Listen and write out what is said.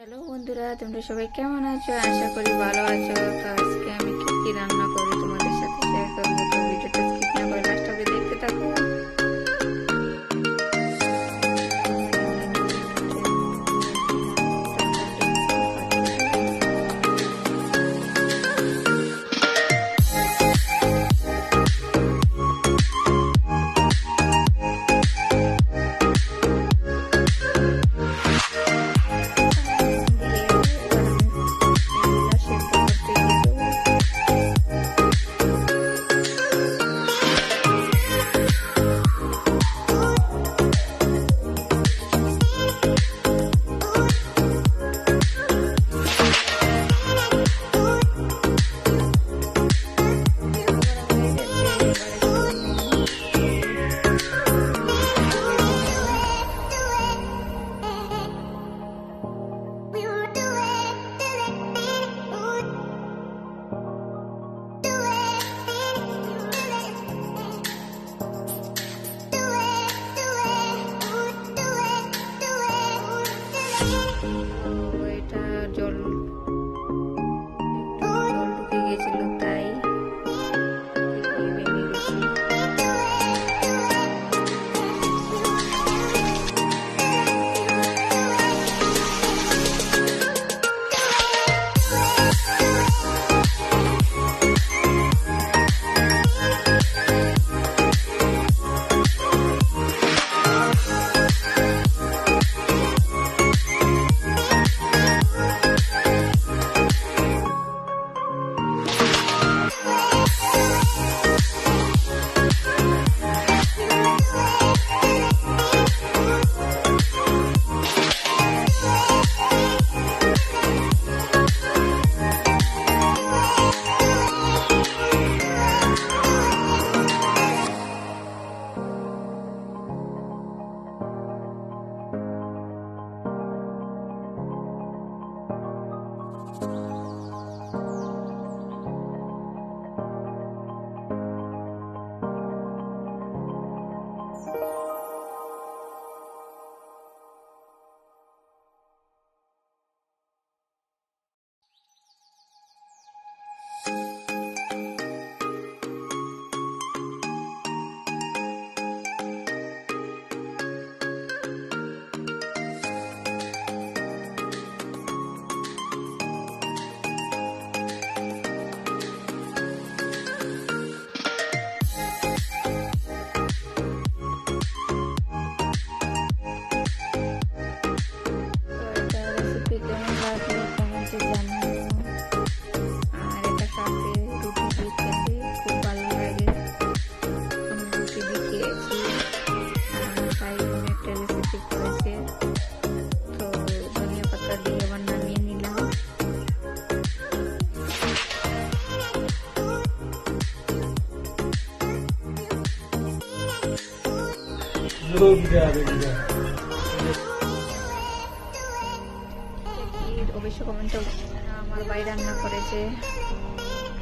Hello বন্ধুরা, তোমরা সবাই কেমন আছো? আশা করি ভালো আছো। তো আজকে আমি কি কি রান্না করি তোমাদের সাথে শেয়ার করবো। তো ভিডিওটা স্কিপ না করে লাস্ট অবধি দেখতে থাকো। এটা জল ঢুকে গিয়েছিল, তাই ভেঙে গেছে। অবশ্য কমেন্টে আমার ভাই রান্না করেছে।